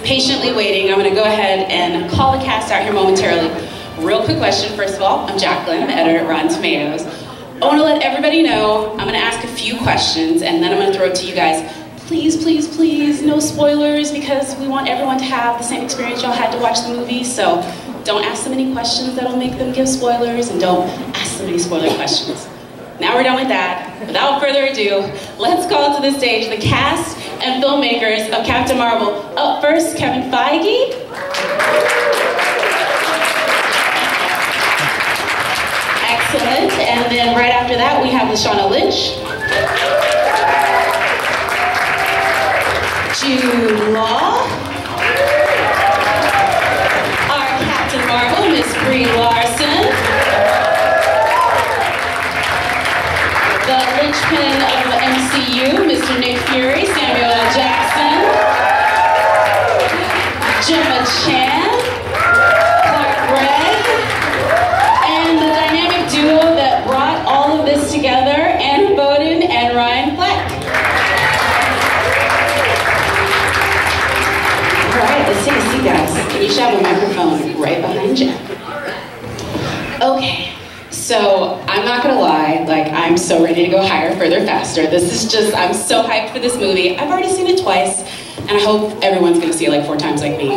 patiently waiting, I'm going to go ahead and call the cast out here momentarily. Real quick question, first of all, I'm Jacqueline, I'm editor at Rotten Tomatoes. I want to let everybody know, I'm going to ask a few questions, and then I'm going to throw it to you guys. Please, please, please, no spoilers, because we want everyone to have the same experience y'all had to watch the movie, so don't ask them any questions that'll make them give spoilers, and don't ask them any spoiler questions. Now we're done with that. Without further ado, let's call to the stage the cast and filmmakers of Captain Marvel. Up first, Kevin Feige. Excellent. And then right after that, we have Lashana Lynch. Jude Law. Our Captain Marvel, Miss Brie Larson. The linchpin of the MCU, Mr. Nick Fury, Samuel L. Jackson. Gemma Chan. Gregg. And the dynamic duo that brought all of this together, Boden and Fleck. Alright, let's take a seat, guys. And you should have a microphone right behind you. Okay, so I'm not gonna lie, like, I'm so ready to go higher, further, faster. This is just, I'm so hyped for this movie. I've already seen it twice, and I hope everyone's gonna see it like 4 times like me.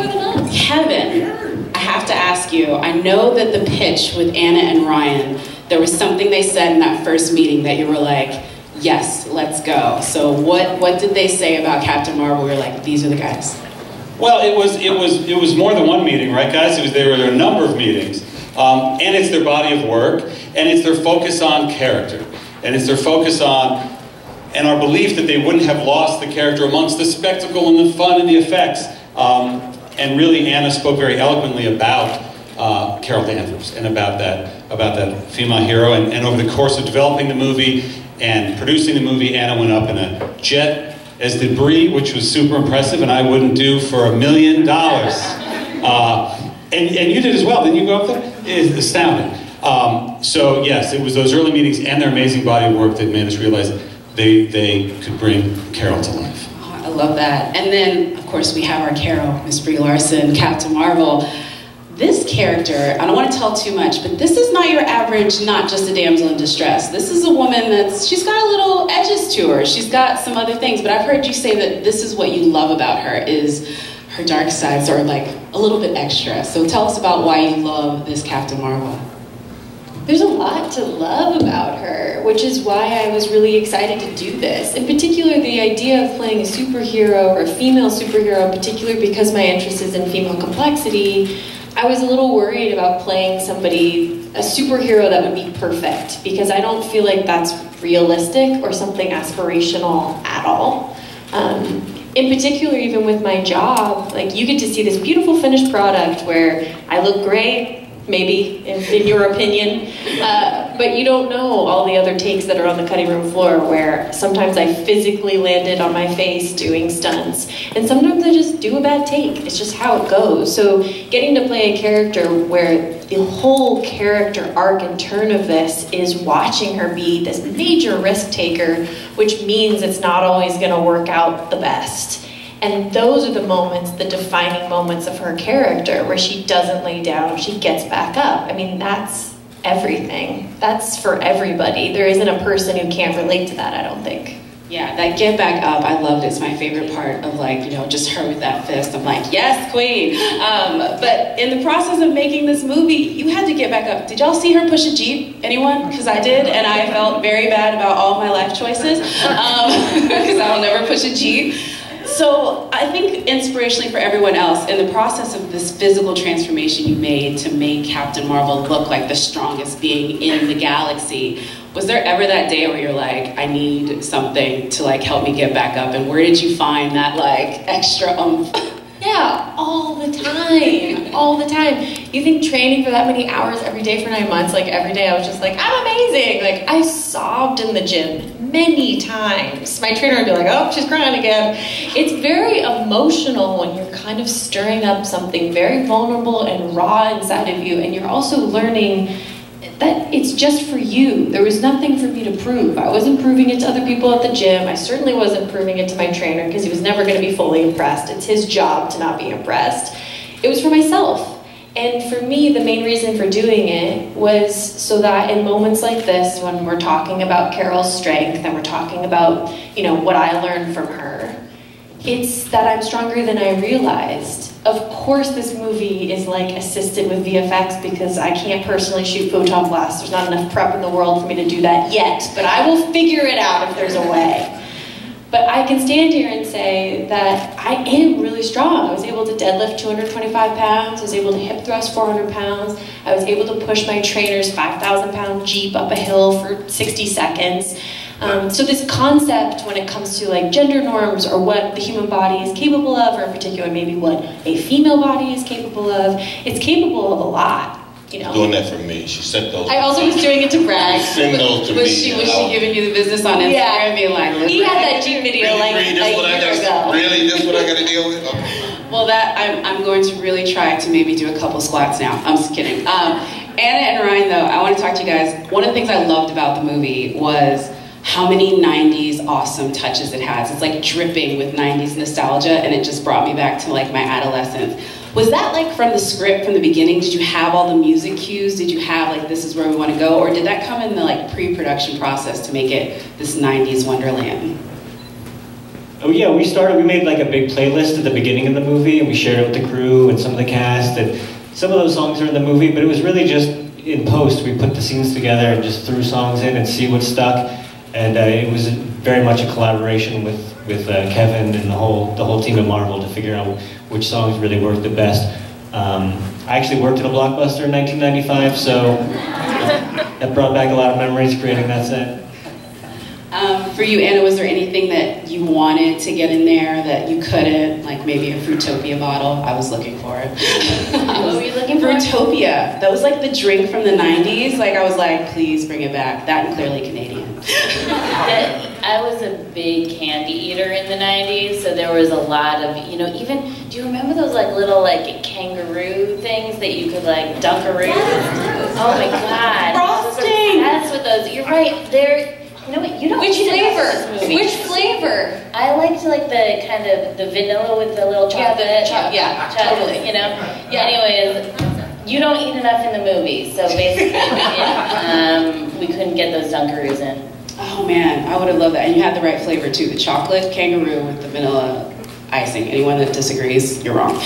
Kevin, I have to ask you, I know that the pitch with Anna and Ryan, there was something they said in that first meeting that you were like, yes, let's go. So what did they say about Captain Marvel? We were like, these are the guys. Well, it was more than one meeting, right, guys? There were a number of meetings, and it's their body of work, and it's their focus on character, and it's their focus on, and our belief that they wouldn't have lost the character amongst the spectacle and the fun and the effects. And really, Anna spoke very eloquently about Carol Danvers and about that female hero. And over the course of developing the movie and producing the movie, Anna went up in a jet, as did Brie, which was super impressive, and I wouldn't do for $1 million. And you did as well, didn't you go up there? It's astounding. So yes, it was those early meetings and their amazing body of work that made us realize they could bring Carol to life. Oh, I love that. And then, of course, we have our Carol, Miss Brie Larson, Captain Marvel. This character, I don't want to tell too much, but this is not your average, not just a damsel in distress. This is a woman she's got a little edges to her. She's got some other things, but I've heard you say that this is what you love about her, is her dark sides are like a little bit extra. So tell us about why you love this Captain Marvel. There's a lot to love about her, which is why I was really excited to do this. In particular, the idea of playing a superhero, or a female superhero in particular, because my interest is in female complexity, I was a little worried about playing somebody, a superhero that would be perfect, because I don't feel like that's realistic or something aspirational at all. In particular, even with my job, like, you get to see this beautiful finished product where I look great, maybe, in your opinion, but you don't know all the other takes that are on the cutting room floor, where sometimes I physically landed on my face doing stunts, and sometimes I just do a bad take. It's just how it goes. So getting to play a character where the whole character arc and turn of this is watching her be this major risk taker, which means it's not always going to work out the best. And those are the moments, the defining moments of her character, where she doesn't lay down, she gets back up. I mean, that's everything. That's for everybody. There isn't a person who can't relate to that, I don't think. Yeah, that get back up, I loved it. It's my favorite part of, like, you know, just her with that fist. I'm like, yes, queen. But in the process of making this movie, you had to get back up. Did y'all see her push a Jeep? Anyone? Because I did, and I felt very bad about all my life choices, because I'll never push a Jeep. So I think inspirationally for everyone else, in the process of this physical transformation you made to make Captain Marvel look like the strongest being in the galaxy, was there ever that day where you're like, I need something to, like, help me get back up? And where did you find that, like, extra oomph? Yeah, all the time, all the time. You think training for that many hours every day for 9 months, like, every day I was just like, I'm amazing. Like, I sobbed in the gym many times. My trainer would be like, oh, she's crying again. It's very emotional when you're kind of stirring up something very vulnerable and raw inside of you, and you're also learning that it's just for you. There was nothing for me to prove. I wasn't proving it to other people at the gym. I certainly wasn't proving it to my trainer because he was never going to be fully impressed. It's his job to not be impressed. It was for myself. And for me, the main reason for doing it was so that in moments like this, when we're talking about Carol's strength and we're talking about, you know, what I learned from her, it's that I'm stronger than I realized. Of course this movie is like assisted with VFX because I can't personally shoot photon blasts. There's not enough prep in the world for me to do that yet, but I will figure it out if there's a way. But I can stand here and say that I am really strong. I was able to deadlift 225 pounds. I was able to hip thrust 400 pounds. I was able to push my trainer's 5,000 pound Jeep up a hill for 60 seconds. So this concept when it comes to like gender norms or what the human body is capable of, or in particular maybe what a female body is capable of, it's capable of a lot. You know. Doing that for me. She sent those. I also was doing it to brag. Send those to me. Was she giving you the business on Instagram? Yeah. Being like, he had that Jeep video like a year ago. Really? This is what I got to deal with? Okay. Well, that I'm going to really try to maybe do a couple squats now. I'm just kidding. Anna and Ryan, though, I want to talk to you guys. One of the things I loved about the movie was how many 90s awesome touches it has. It's like dripping with 90s nostalgia, and it just brought me back to like my adolescence. Was that like from the script from the beginning? Did you have all the music cues? Did you have like, this is where we want to go? Or did that come in the like pre-production process to make it this 90s wonderland? Oh yeah, we made like a big playlist at the beginning of the movie, and we shared it with the crew and some of the cast, and some of those songs are in the movie, but it was really just in post. We put the scenes together and just threw songs in and see what stuck, and it was very much a collaboration with Kevin and the whole team at Marvel to figure out which songs really worked the best. I actually worked at a Blockbuster in 1995, so that brought back a lot of memories creating that set. For you, Anna, was there anything that you wanted to get in there that you couldn't? Like maybe a Fruitopia bottle? I was looking for it. What were you looking for? Fruitopia. That was like the drink from the 90s. Like I was like, please bring it back. That and clearly Canadian. I was a big candy eater in the 90s, so there was a lot of, you know, even, do you remember those like little like kangaroo things that you could like Dunkaroos? Yes. Oh my God. Frosting! That's what those, you're right, they're, you know what, you don't Which eat flavor? this movie. Which flavor? I liked like the kind of, the vanilla with the little chocolate. Totally. You know? Yeah. Anyways, you don't eat enough in the movie, so basically we couldn't get those Dunkaroos in. Oh man, I would have loved that. And you had the right flavor too. The chocolate kangaroo with the vanilla icing. Anyone that disagrees, you're wrong.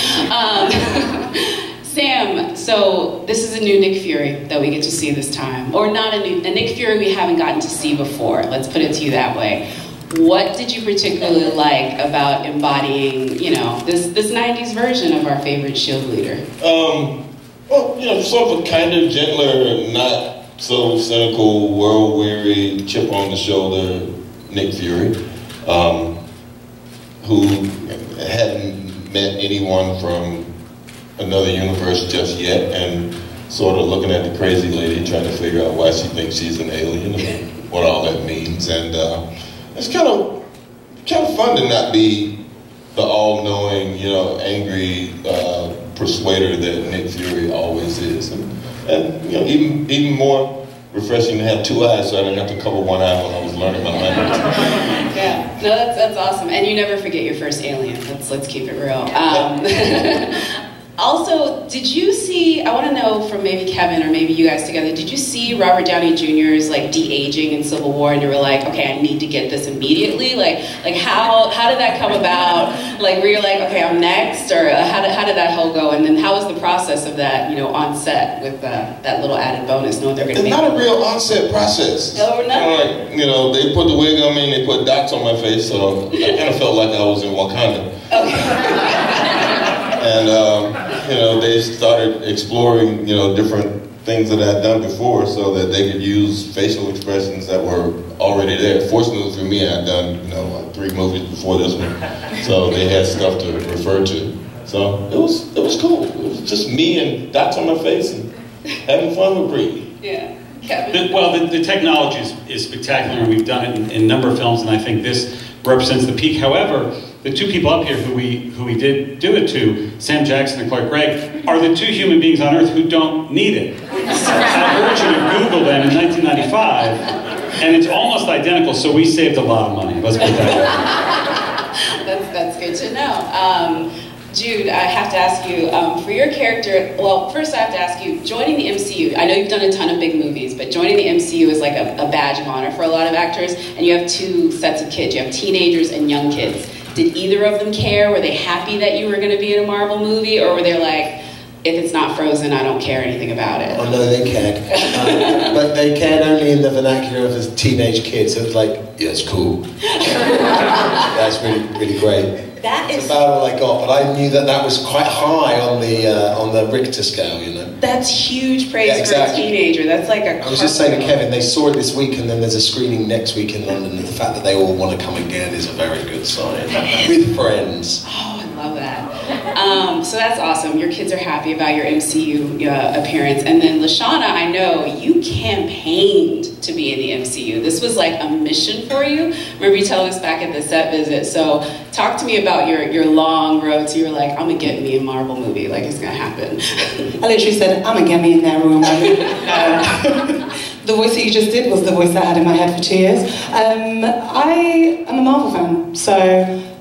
Sam, so this is a new Nick Fury that we get to see this time. Or not a Nick Fury we haven't gotten to see before. Let's put it to you that way. What did you particularly like about embodying, you know, this 90s version of our favorite SHIELD leader? Well, you know, sort of a kinder, gentler, not so cynical, world-weary, chip on the shoulder Nick Fury, who hadn't met anyone from another universe just yet, and sort of looking at the crazy lady trying to figure out why she thinks she's an alien and what all that means. And it's kind of fun to not be the all-knowing, you know, angry persuader that Nick Fury always is. And you know, even more refreshing to have two eyes, so I didn't have to cover one eye when I was learning my language. Yeah, no, that's awesome. And you never forget your first alien. Let's keep it real. Also, did you see, I want to know from maybe Kevin or maybe you guys together, did you see Robert Downey Jr.'s like de-aging in Civil War and you were like, okay, I need to get this immediately? Like how did that come about? Like were you like, okay, I'm next? Or how did that whole go? And then how was the process of that, you know, on set with that little added bonus, knowing they're going to make it? It's not a real on-set process. Oh, no? Like, you know, they put the wig on me and they put dots on my face, so I kind of felt like I was in Wakanda. Okay. And, you know, they started exploring, you know, different things that I'd done before so that they could use facial expressions that were already there. Fortunately for me, I'd done, you know, like 3 movies before this one, so they had stuff to refer to. So it was cool. It was just me and dots on my face and having fun with Brie. Yeah. The technology is spectacular. We've done it in a number of films, and I think this represents the peak. However, the two people up here who we did do it to, Sam Jackson and Gregg, are the 2 human beings on Earth who don't need it. So I urge you to Google them in 1995, and it's almost identical, so we saved a lot of money. Let's put that in. That's good to know. Jude, I have to ask you, for your character, well, first I have to ask you, joining the MCU, I know you've done a ton of big movies, but joining the MCU is like a badge of honor for a lot of actors, and you have two sets of kids. You have teenagers and young kids. Did either of them care? Were they happy that you were going to be in a Marvel movie, or were they like, if it's not Frozen, I don't care anything about it? Oh no, they cared. But they cared only in the vernacular of the teenage kids. It was like, yeah, it's cool. That's really, really great. That's about all I got, but I knew that was quite high on the Richter scale, you know. That's huge praise for a teenager. That's like a... I was just saying to Kevin, they saw it this week, and then there's a screening next week in London, and the fact that they all want to come again is a very good sign. With friends. Oh, I love that. So that's awesome. Your kids are happy about your MCU appearance. And then Lashana, I know you campaigned to be in the MCU. This was like a mission for you. Remember you telling us back at the set visit. So talk to me about your long road. So you were like, I'm gonna get me a Marvel movie. Like it's gonna happen. I literally said, I'm gonna get me in that room. The voice that you just did was the voice that I had in my head for 2 years. I am a Marvel fan, so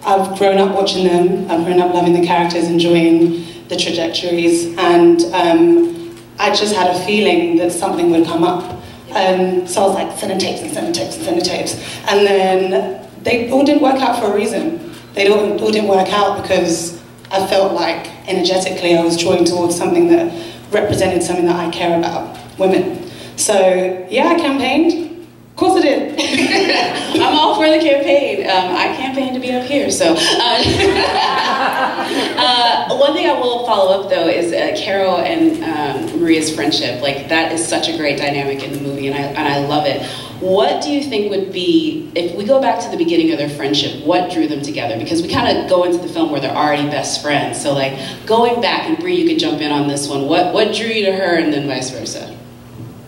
I've grown up watching them. I've grown up loving the characters, enjoying the trajectories, and I just had a feeling that something would come up. So I was like, sending tapes and sending tapes and sending tapes. And then they all didn't work out for a reason. They all didn't work out because I felt like energetically I was drawing towards something that represented something that I care about, women. So yeah, I campaigned. Of course I did. I'm all for the campaign. I campaigned to be up here, so. One thing I will follow up though is Carol and Maria's friendship. Like that is such a great dynamic in the movie, and I love it. What do you think would be, if we go back to the beginning of their friendship, what drew them together? Because we kind of go into the film where they're already best friends. So like going back, and Brie, you can jump in on this one. What drew you to her, and then vice versa?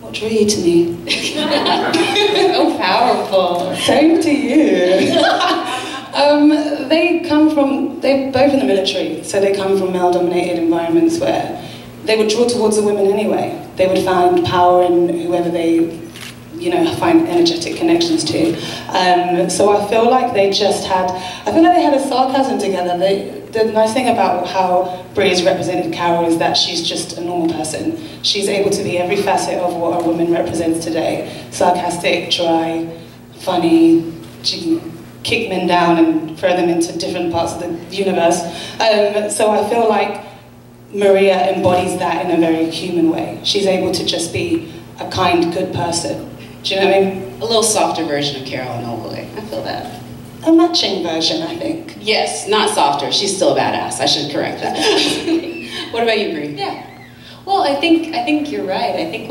What drew you to me? So powerful. Same to you. They're both in the military, so they come from male-dominated environments where they would draw towards the women anyway. They would find power in whoever they, find energetic connections to. So I feel like they had a sarcasm together. The nice thing about how Brie has represented Carol is that she's just a normal person. She's able to be every facet of what a woman represents today. Sarcastic, dry, funny. She can kick men down and throw them into different parts of the universe. So I feel like Maria embodies that in a very human way. She's able to just be a kind, good person. Do you know what I mean? A little softer version of Carol in a way. I feel that. A matching version, I think. Yes, not softer. She's still a badass. I should correct that. What about you, Brie? Yeah. Well, I think you're right. I think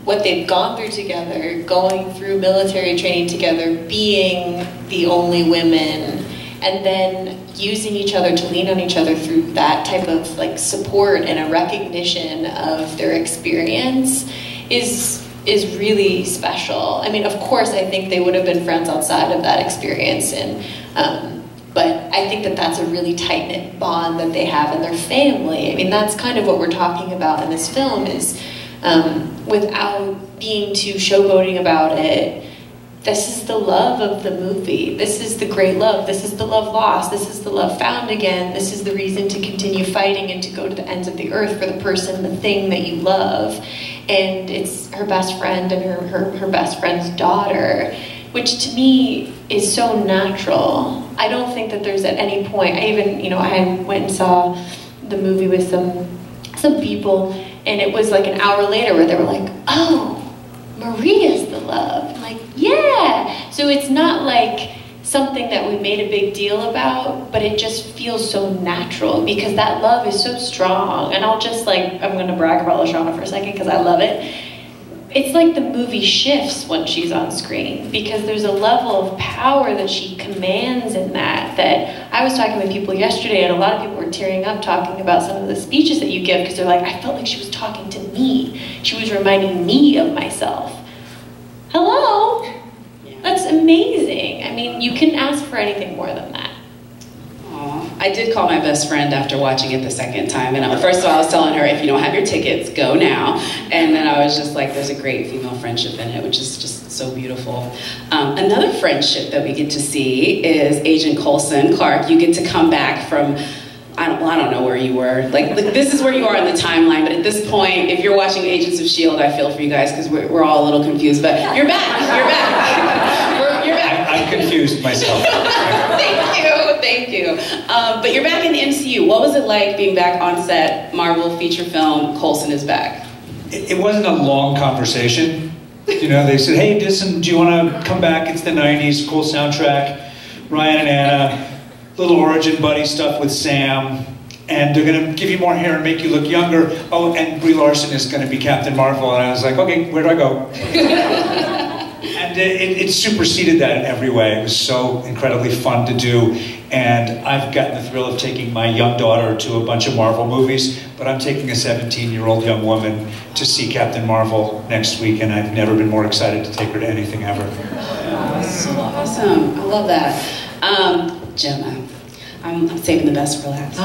what they've gone through together, going through military training together, being the only women, and then using each other to lean on each other through that type of support and a recognition of their experience is really special. I mean, of course, I think they would have been friends outside of that experience, but I think that that's a really tight-knit bond that they have in their family. I mean, that's kind of what we're talking about in this film is, without being too showboating about it, this is the love of the movie. This is the great love. This is the love lost. This is the love found again. This is the reason to continue fighting and to go to the ends of the earth for the person, the thing that you love. And it's her best friend and her best friend's daughter, which to me is so natural. I don't think that there's at any point, I went and saw the movie with some people, and it was like an hour later where they were like, oh, Maria's the love. I'm like, yeah. So it's not like something that we made a big deal about, but it just feels so natural because that love is so strong. And I'm gonna brag about Lashana for a second because I love it. It's like the movie shifts when she's on screen because there's a level of power that she commands in that I was talking with people yesterday, and a lot of people were tearing up talking about some of the speeches that you give because they're like, I felt like she was talking to me. She was reminding me of myself. Hello? That's amazing. I mean, you couldn't ask for anything more than that. Aw. I did call my best friend after watching it the second time, and first of all, I was telling her, if you don't have your tickets, go now. And then I was just like, there's a great female friendship in it, which is just so beautiful. Another friendship that we get to see is Agent Coulson. Clark, you get to come back from, I don't know where you were. Like this is where you are in the timeline, but at this point, if you're watching Agents of S.H.I.E.L.D., I feel for you guys, because we're all a little confused, but you're back, you're back. You're back. I'm confused myself. Thank you. But you're back in the MCU. What was it like being back on set, Marvel feature film, Coulson is back? It wasn't a long conversation. You know, they said, hey, listen, do you want to come back? It's the 90s, cool soundtrack, Ryan and Anna, little origin buddy stuff with Sam, and they're going to give you more hair and make you look younger. Oh, and Brie Larson is going to be Captain Marvel. And I was like, okay, where do I go? And it superseded that in every way. It was so incredibly fun to do. And I've gotten the thrill of taking my young daughter to a bunch of Marvel movies, but I'm taking a 17-year-old young woman to see Captain Marvel next week, and I've never been more excited to take her to anything ever. Oh, so awesome. I love that. Gemma, I'm saving the best for last.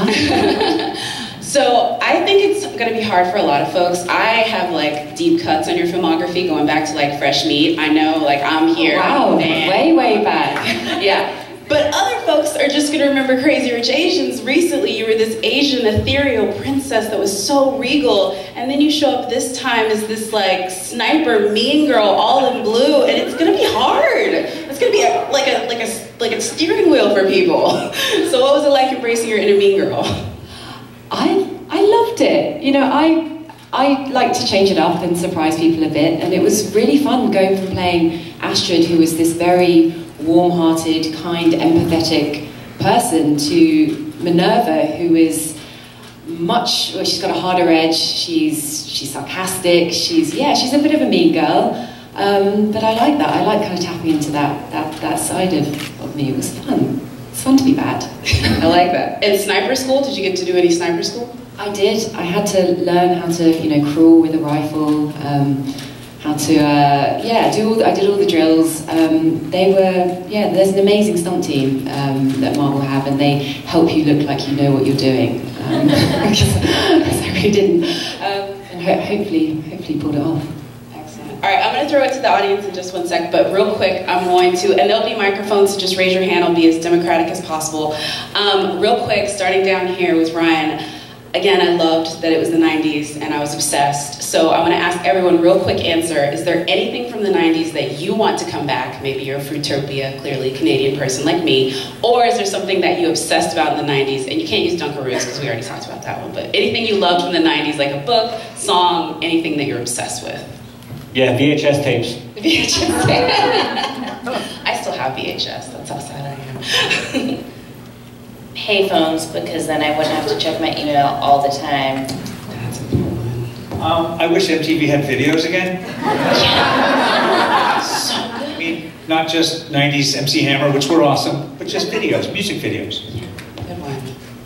So I think it's going to be hard for a lot of folks. I have like deep cuts on your filmography going back to like Fresh Meat. I know, like I'm here. Wow, way back. Yeah. But other folks are just going to remember Crazy Rich Asians. Recently, you were this Asian ethereal princess that was so regal, and then you show up this time as this like sniper mean girl, all in blue, and it's going to be hard. It's going to be like a steering wheel for people. So what was it like embracing your inner mean girl? I loved it. You know, I like to change it up and surprise people a bit, and it was really fun going from playing Astrid, who was this very warm-hearted, kind, empathetic person, to Minerva, who is much, well, she's got a harder edge, she's sarcastic, she's a bit of a mean girl, but I like that. I like kind of tapping into that side of me. It was fun. It's fun to be bad. I like that. In sniper school, did you get to do any sniper school? I did. I had to learn how to, you know, crawl with a rifle, how to, I did all the drills. There's an amazing stunt team that Marvel have, and they help you look like you know what you're doing. Because I really didn't. And hopefully pulled it off. All right, I'm going to throw it to the audience in just one sec, but real quick, I'm going to, and there'll be microphones, so just raise your hand. I'll be as democratic as possible. Real quick, starting down here with Ryan. Again, I loved that it was the 90s, and I was obsessed. So I want to ask everyone, real quick answer. Is there anything from the 90s that you want to come back? Maybe you're a Fruitopia, clearly Canadian person like me. Or is there something that you obsessed about in the 90s? And you can't use Dunkaroos, because we already talked about that one. But anything you loved from the 90s, like a book, song, anything that you're obsessed with? Yeah, VHS tapes. VHS tapes. I still have VHS. That's how sad I am. Payphones, because then I wouldn't have to check my email all the time. That's a cool one. I wish MTV had videos again. Yeah. So good. I mean, not just 90s MC Hammer, which were awesome, but just videos, music videos. Good one.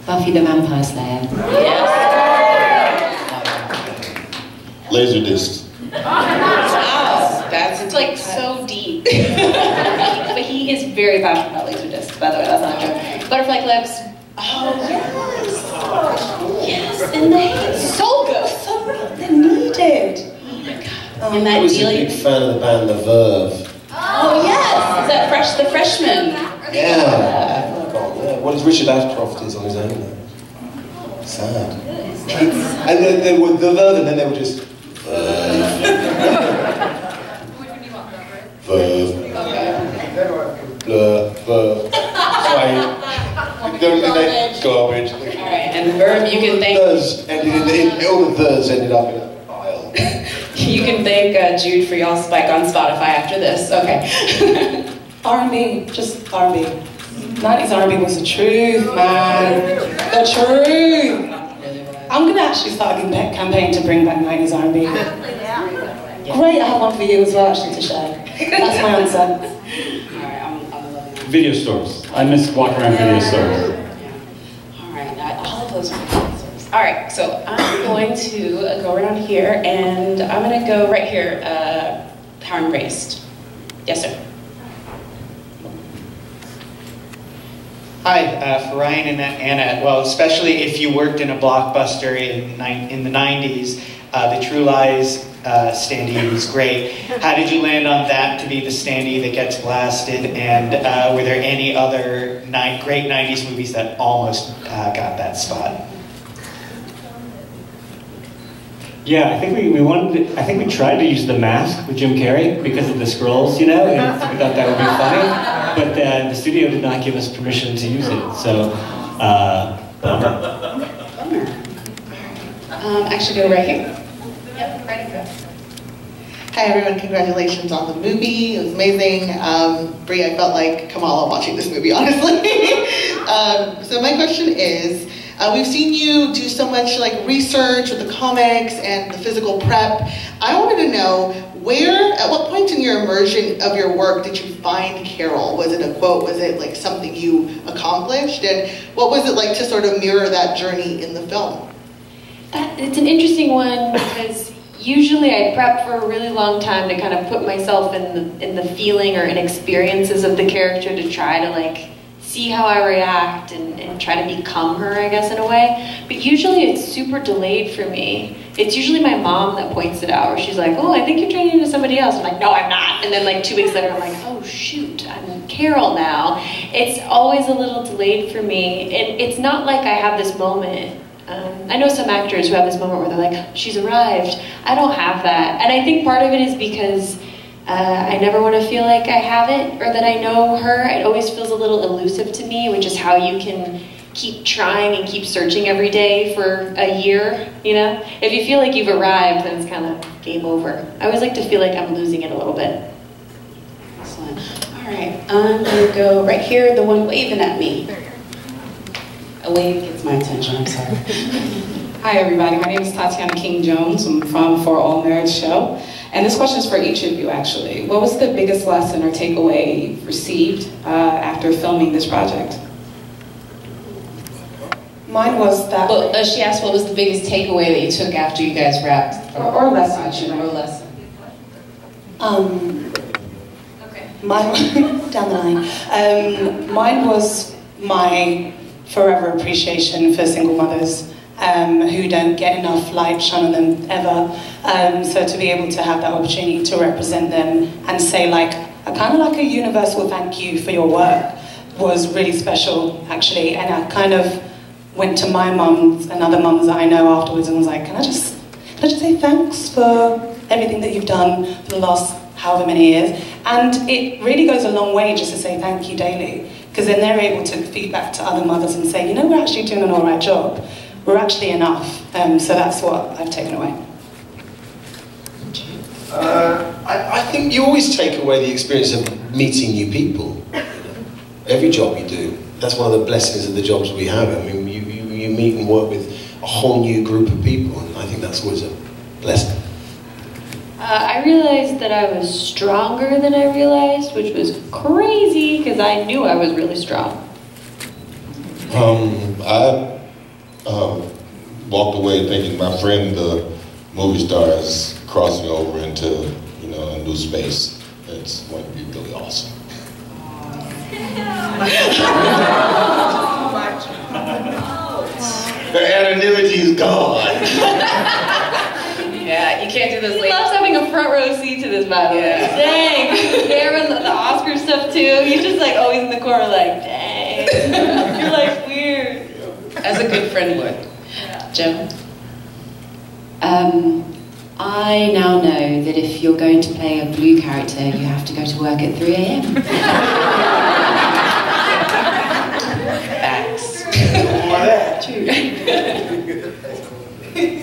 Buffy the Vampire Slayer. Yes. Laserdiscs. Wow, that's It's like so deep. But he is very passionate about Laserdiscs, by the way, that's not a joke. Butterfly clips. Oh, yes. Yes, and they So good. So they're needed. Oh my God. And I that was a feeling. big fan of the band The Verve. Oh yes, is that the freshman? Yeah. What is Richard Ashcroft is on his own now. Sad. And then they were The Verve, and then they were just Verve. Verve. Sorry. Garbage. Alright, and Verve, you can thank... Thurs ended all the thurs ended up in a pile. You can thank Jude for y'all spike on Spotify after this. Okay. R&B, just R&B. 90s R&B was the truth, man. The truth. I'm gonna actually start a campaign to bring back 90s R&B. Great, I have one for you as well, actually, to share. That's my answer. Alright, I'm loving that. Video stores. I miss walking around video stores. Yeah. Alright, all of those are video stores. Alright, so I'm going to go around here, and I'm gonna go right here, Power Embraced. Yes, sir. Hi, for Ryan and Anna. Well, especially if you worked in a blockbuster in the 90s, the True Lies standee was great. How did you land on that to be the standee that gets blasted? And were there any other great 90s movies that almost got that spot? Yeah, I think we tried to use The Mask with Jim Carrey because of the scrolls, you know, and we thought that would be funny. But the studio did not give us permission to use it, so bummer. Actually, go right here. Yep, right here. Hi everyone, congratulations on the movie. It was amazing. Brie, I felt like Kamala watching this movie, honestly. So my question is, we've seen you do so much like research with the comics and the physical prep. I wanted to know at what point in your immersion of your work did you find Carol? Was it a quote? Was it like something you accomplished? And what was it like to sort of mirror that journey in the film? It's an interesting one because usually I prep for a really long time to kind of put myself in the feeling or in experiences of the character to try to like see how I react and try to become her, I guess, in a way. But usually it's super delayed for me. It's usually my mom that points it out, where she's like, oh, I think you're turning into somebody else. I'm like, no, I'm not. And then like 2 weeks later, I'm like, oh shoot, I'm Carol now. It's always a little delayed for me. It's not like I have this moment. I know some actors who have this moment where they're like, she's arrived. I don't have that. And I think part of it is because I never want to feel like I have it or that I know her. It always feels a little elusive to me, which is how you can keep trying and keep searching every day for a year, you know? If you feel like you've arrived, then it's kind of game over. I always like to feel like I'm losing it a little bit. Excellent. All right, I'm gonna go right here, the one waving at me. A wave gets my attention, I'm sorry. Hi everybody, my name is Tatiana King-Jones. I'm from For All Nerds Show. And this question is for each of you actually. What was the biggest lesson or takeaway you've received after filming this project? Mine was that... Well, she asked what was the biggest takeaway that you took after you guys wrapped? Or lesson. Or lesson. Okay. Mine, down the line. Mine was my forever appreciation for single mothers who don't get enough light shone on them ever. So to be able to have that opportunity to represent them and say like, a kind of like a universal thank you for your work was really special actually. And I kind of went to my mums and other mums that I know afterwards and was like, can I just say thanks for everything that you've done for the last however many years? And it really goes a long way just to say thank you daily, because then they're able to feed back to other mothers and say, you know, we're actually doing an all right job. We're actually enough. So that's what I've taken away. I think you always take away the experience of meeting new people. Every job you do. That's one of the blessings of the jobs we have. I mean, you meet and work with a whole new group of people, and I think that's always a blessing. I realized that I was stronger than I realized, which was crazy, because I knew I was really strong. I walked away thinking my friend, the movie star, is crossing over into, a new space. It's going to be really awesome. The anonymity is gone. Yeah, you can't do those. He loves having a front row seat to this, by the way. Dang. There and the Oscar stuff too. He's just like always in the corner, like, dang. You're like weird. As a good friend would. Gemma? I now know that if you're going to play a blue character, you have to go to work at 3 a.m. Facts.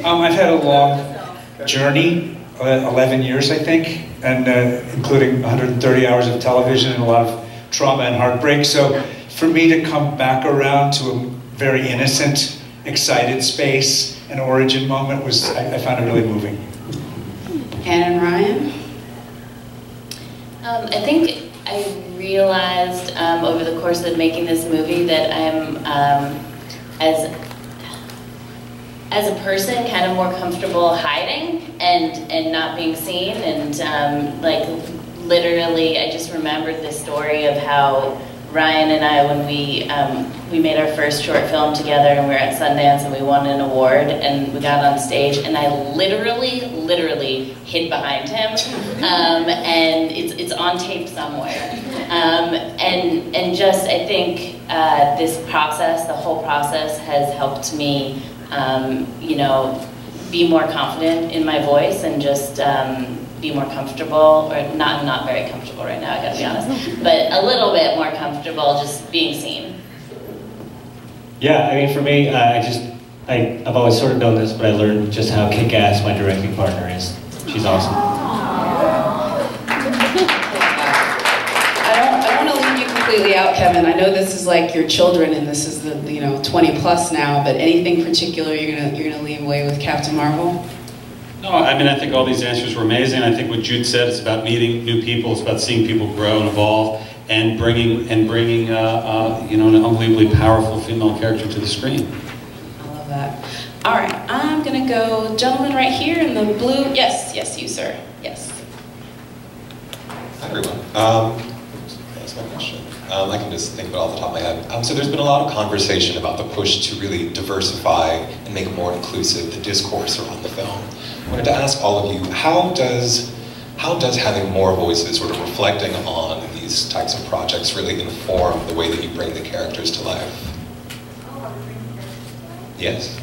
I've had a long journey, 11 years I think, and including 130 hours of television and a lot of trauma and heartbreak. So for me to come back around to a very innocent, excited space, an origin moment, I found it really moving. And Ryan? I think I realized over the course of making this movie that I'm, as a person, kind of more comfortable hiding and not being seen. And like literally, I just remembered the story of how Ryan and I, when we made our first short film together, and we were at Sundance, and we won an award, and we got on stage, and I literally hid behind him, and it's on tape somewhere. And just, I think this process, the whole process, has helped me, you know, be more confident in my voice and just be more comfortable, or not very comfortable right now, I gotta be honest, but a little bit more comfortable just being seen. Yeah, I mean, for me, I've always sort of known this, but I learned just how kick-ass my directing partner is. She's awesome. I don't want to leave you completely out, Kevin. I know this is like your children, and this is the 20 plus now. But anything particular you're gonna leave away with Captain Marvel? No, I mean, I think all these answers were amazing. I think what Jude said is about meeting new people. It's about seeing people grow and evolve, and bringing an unbelievably powerful female character to the screen. I love that. All right, I'm gonna go, gentleman right here in the blue. Yes, you, sir. Yes. Hi, everyone. That's my question. I can just think about it off the top of my head. So there's been a lot of conversation about the push to really diversify and make more inclusive the discourse around the film. I wanted to ask all of you, how does having more voices, sort of reflecting on these types of projects, really inform the way that you bring the characters to life? Yes?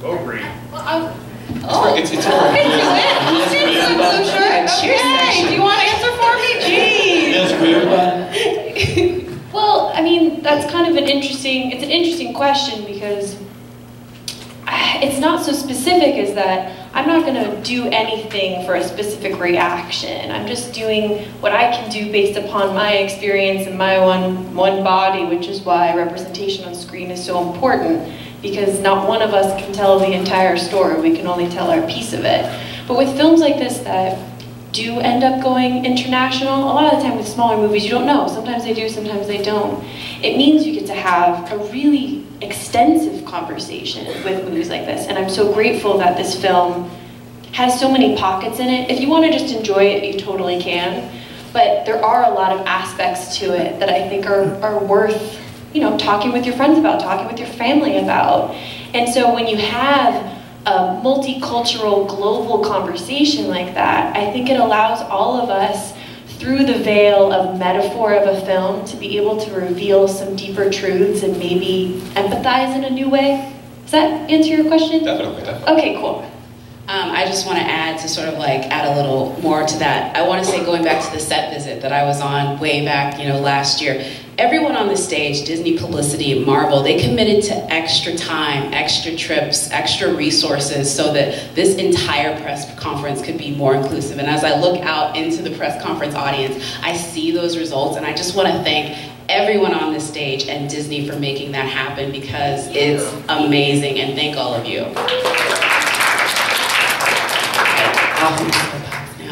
Go Brie. It's more. Cheers. Do you want to answer for me? Jeez. That's weird, Well, I mean, that's kind of an interesting question, because it's not so specific as that. I'm not going to do anything for a specific reaction. I'm just doing what I can do based upon my experience and my one body, which is why representation on screen is so important, because not one of us can tell the entire story. We can only tell our piece of it. But with films like this that do end up going international, a lot of the time with smaller movies, you don't know. Sometimes they do, sometimes they don't. It means you get to have a really extensive conversation with movies like this. And I'm so grateful that this film has so many pockets in it. If you want to just enjoy it, you totally can. But there are a lot of aspects to it that I think are worth, talking with your friends about, talking with your family about. And so when you have a multicultural, global conversation like that, I think it allows all of us, through the veil of metaphor of a film, to be able to reveal some deeper truths and maybe empathize in a new way. Does that answer your question? Definitely. Okay, cool. I just want to add a little more to that. I want to say, going back to the set visit that I was on way back, last year, everyone on the stage, Disney Publicity, Marvel, they committed to extra time, extra trips, extra resources so that this entire press conference could be more inclusive. And as I look out into the press conference audience, I see those results, and I just want to thank everyone on the stage and Disney for making that happen, because it's amazing, and thank all of you.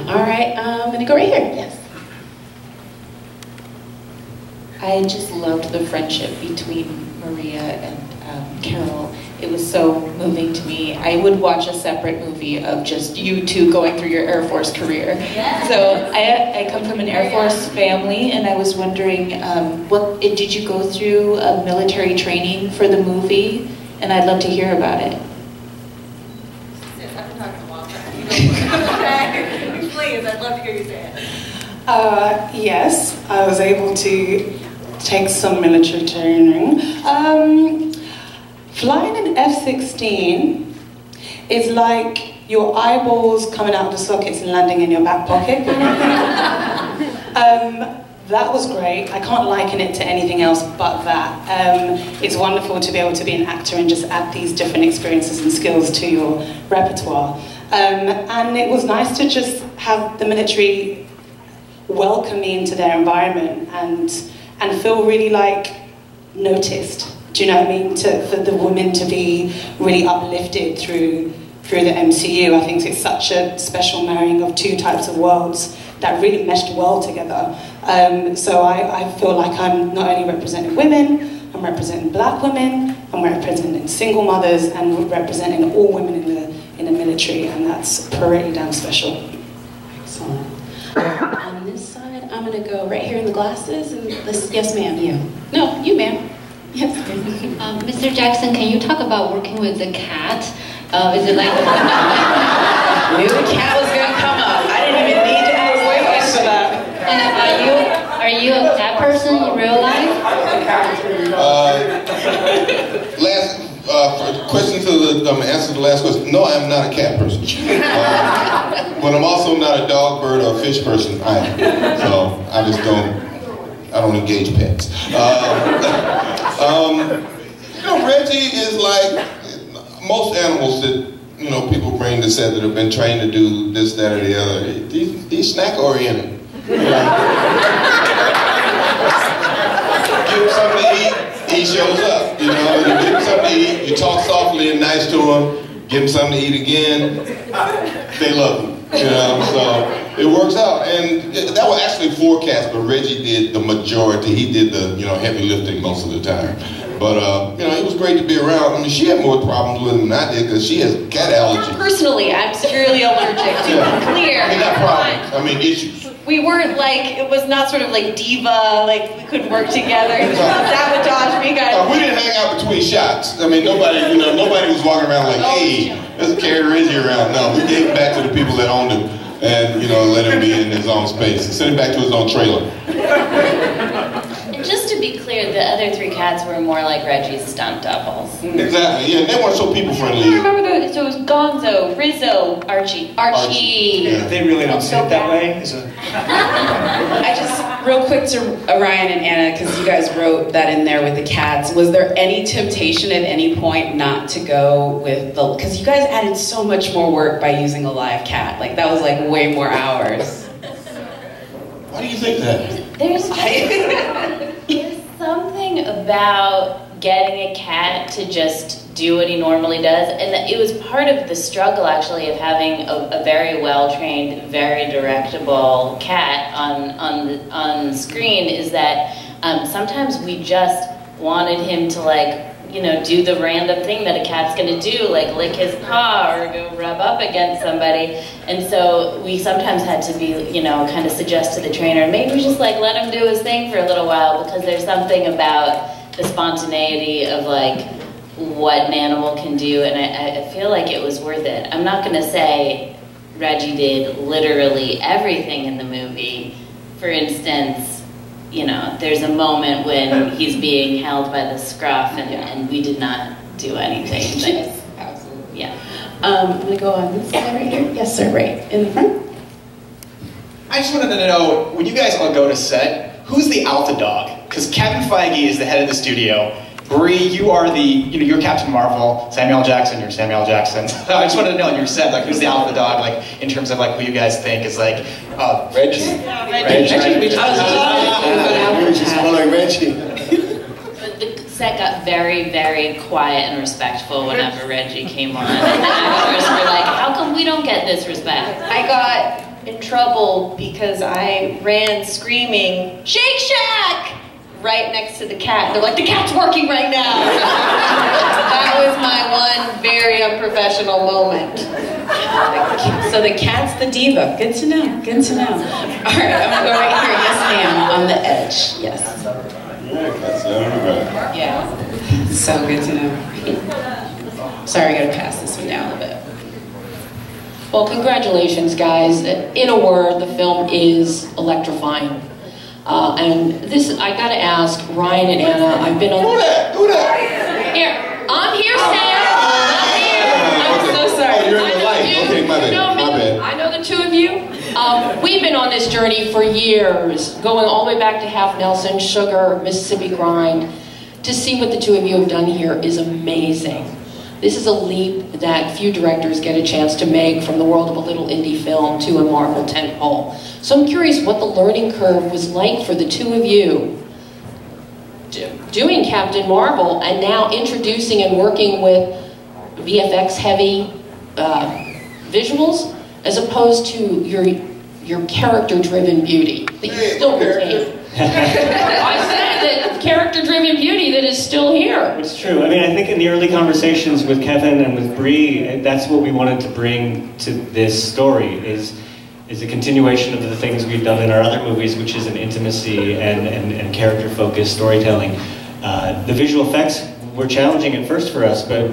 All right, I'm gonna go right here. Yes. I just loved the friendship between Maria and Carol. It was so moving to me. I would watch a separate movie of just you two going through your Air Force career. Yeah. So I come from an Air Force family, and I was wondering, did you go through a military training for the movie? And I'd love to hear about it. Please, I'd love to hear you say it. Yes, I was able to take some military training. Flying an F-16 is like your eyeballs coming out of the sockets and landing in your back pocket. That was great. I can't liken it to anything else but that. It's wonderful to be able to be an actor and just add these different experiences and skills to your repertoire. And it was nice to just have the military welcome me into their environment and feel really noticed. Do you know what I mean? For the women to be really uplifted through the MCU. I think it's such a special marrying of two types of worlds that really meshed well together. So I feel like I'm not only representing women, I'm representing black women, I'm representing single mothers, and representing all women in the military, and that's pretty damn special. Excellent. this side. I'm gonna go right here in the glasses and this. Yes, ma'am. You. No, you, ma'am. Yes. Mr. Jackson, can you talk about working with the cat? Is it like? Knew the cat was gonna come up. I didn't even need to have a voice for that. And are you a cat person in real life? Question to the answer to the last question. No, I am not a cat person. But I'm also not a dog, bird, or fish person either. So I just don't engage pets. Reggie is like most animals that people bring to set that have been trained to do this, that, or the other. He's snack oriented. Give him something to eat, he shows up. You give him something to eat, you talk softly and nice to him, give him something to eat again, they love him. So it works out. And that was actually forecast, but Reggie did the majority. He did the heavy lifting most of the time. But it was great to be around. I mean, she had more problems with him than I did because she has cat allergies. Personally, I'm severely allergic to clear. I mean, not problems. I mean, issues. We weren't like, it was not sort of like diva, like we couldn't work together. He was sabotage me, guys. We didn't hang out between shots. I mean, nobody was walking around like, hey, let's carry Reggie around. No, we gave him back to the people that owned him and, let him be in his own space and send him back to his own trailer. And just to be clear, the other three cats were more like Reggie's stunt doubles. Exactly, yeah, they weren't so people friendly. I remember those, so it was Gonzo, Rizzo, Archie. Yeah, they really don't see it that way. I just, real quick to Ryan and Anna, because you guys wrote that in there with the cats, was there any temptation at any point not to go with the, because you guys added so much more work by using a live cat, like that was like way more hours. Why do you think that? There's something about getting a cat to just do what he normally does, and it was part of the struggle actually of having a very well-trained, very directable cat on screen, is that sometimes we just wanted him to do the random thing that a cat's gonna do, like lick his paw or go rub up against somebody. And so we sometimes had to be, kind of suggest to the trainer, maybe just let him do his thing for a little while, because there's something about the spontaneity of what an animal can do, and I feel like it was worth it. I'm not gonna say Reggie did literally everything in the movie. For instance, there's a moment when he's being held by the scruff, and we did not do anything. Yes, absolutely. Yeah. I'm gonna go on this side right here. Yes, sir, right in the front. I just wanted to know, when you guys all go to set, who's the alpha dog? Because Kevin Feige is the head of the studio. Brie, you are you're Captain Marvel. Samuel Jackson, you're Samuel Jackson. I just wanted to know on your set, who's the alpha dog, in terms of who you guys think is Reggie. Reggie. She's following Reggie. The set got very, very quiet and respectful whenever Reggie came on. And the actors were like, how come we don't get this respect? I got in trouble because I ran screaming, Shake Shack! Right next to the cat. They're like, the cat's working right now. That was my one very unprofessional moment. So the cat's the diva. Good to know. Good to know. All right, I'm gonna go right here. Yes, ma'am. On the edge. Yes. Yeah. So good to know. Sorry, I gotta pass this one down a bit. Well, congratulations, guys. In a word, the film is electrifying. And this, I gotta ask Ryan and Anna, I've been on... Who that? Here, I'm here, Sam! I'm so sorry. Oh, you're in the light. Okay, my bad. I know the two of you. We've been on this journey for years, going all the way back to Half Nelson, Sugar, Mississippi Grind. To see what the two of you have done here is amazing. This is a leap that few directors get a chance to make from the world of a little indie film to a Marvel tentpole. So I'm curious what the learning curve was like for the two of you doing Captain Marvel and now introducing and working with VFX-heavy visuals as opposed to your character-driven beauty that you still retain. I said that character-driven beauty that is still here. It's true. I mean, I think in the early conversations with Kevin and with Brie, that's what we wanted to bring to this story. Is is a continuation of the things we've done in our other movies, which is an intimacy and character-focused storytelling. The visual effects were challenging at first for us, but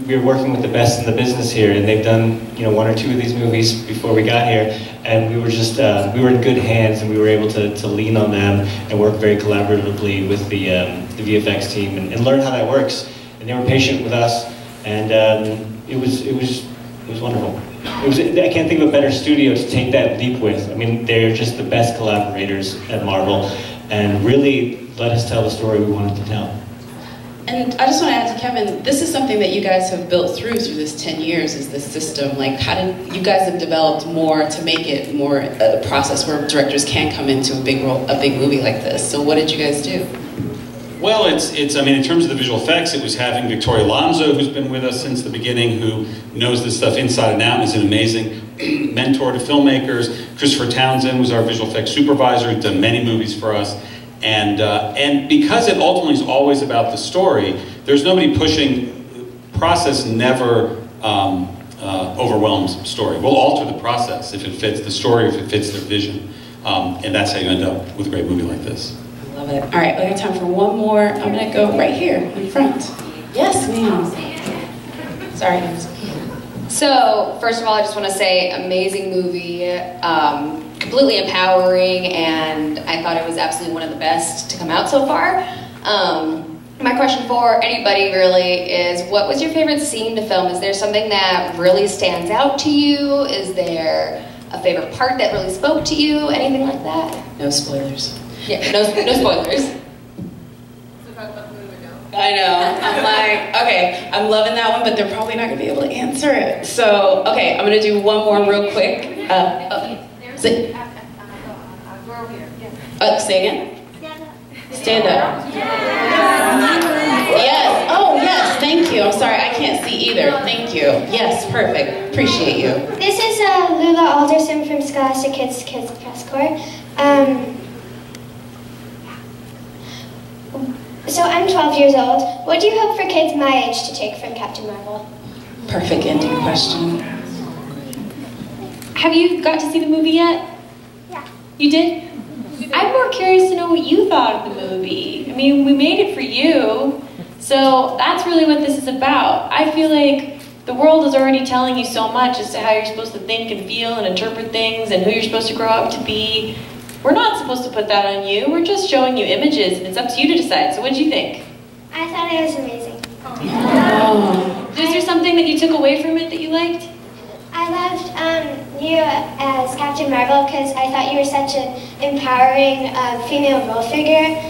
we were working with the best in the business here, and they've done, you know, 1 or 2 of these movies before we got here, and we were just we were in good hands, and we were able to lean on them and work very collaboratively with the VFX team and learn how that works. And they were patient with us, and it was wonderful. I can't think of a better studio to take that leap with. I mean, they're just the best collaborators at Marvel, and really let us tell the story we wanted to tell. And I just want to add to Kevin, this is something that you guys have built through this 10 years, is this system. Like, how did you guys have developed more to make it more a process where directors can come into a big movie like this? So what did you guys do? Well, I mean, in terms of the visual effects, it was having Victoria Alonso, who's been with us since the beginning, who knows this stuff inside and out, and is an amazing mentor to filmmakers. Christopher Townsend was our visual effects supervisor, who's done many movies for us. And because it ultimately is always about the story, there's nobody pushing. Process never overwhelms story. We'll alter the process if it fits the story, if it fits their vision. And that's how you end up with a great movie like this. Love it. All right, we have time for one more. I'm gonna go right here in front. Yes, ma'am. Sorry. So, first of all, I just want to say, amazing movie, completely empowering, and I thought it was absolutely one of the best to come out so far. My question for anybody really is, what was your favorite scene to film? Is there something that really stands out to you? Is there a favorite part that really spoke to you? Anything like that? No spoilers. Yeah, no spoilers. I know. I'm like, okay, I'm loving that one, but they're probably not going to be able to answer it. So, okay, I'm going to do one more real quick. Say again? Stand up. Yes. Oh, yes. Thank you. I'm sorry. I can't see either. Thank you. Yes. Perfect. Appreciate you. This is Lula Alderson from Scholastic Kids Press Corps. So I'm 12 years old. What do you hope for kids my age to take from Captain Marvel? Perfect ending question. Have you got to see the movie yet? Yeah. You did? I'm more curious to know what you thought of the movie. I mean, we made it for you, so that's really what this is about. I feel like the world is already telling you so much as to how you're supposed to think and feel and interpret things and who you're supposed to grow up to be. We're not supposed to put that on you. We're just showing you images, and it's up to you to decide. So what did you think? I thought it was amazing. Oh. Is there something that you took away from it that you liked? I loved you as Captain Marvel because I thought you were such an empowering female role figure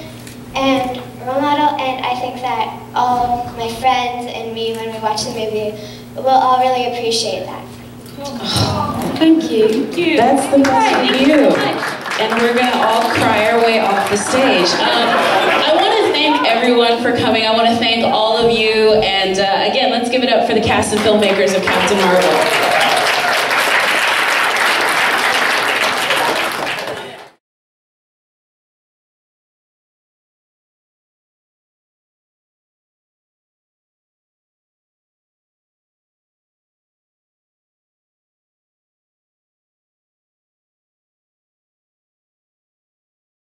and role model, and I think that all my friends and me, when we watch the movie, will all really appreciate that. Oh, thank you. That's the best of you. And we're going to all cry our way off the stage. I want to thank everyone for coming. I want to thank all of you. And again, let's give it up for the cast and filmmakers of Captain Marvel.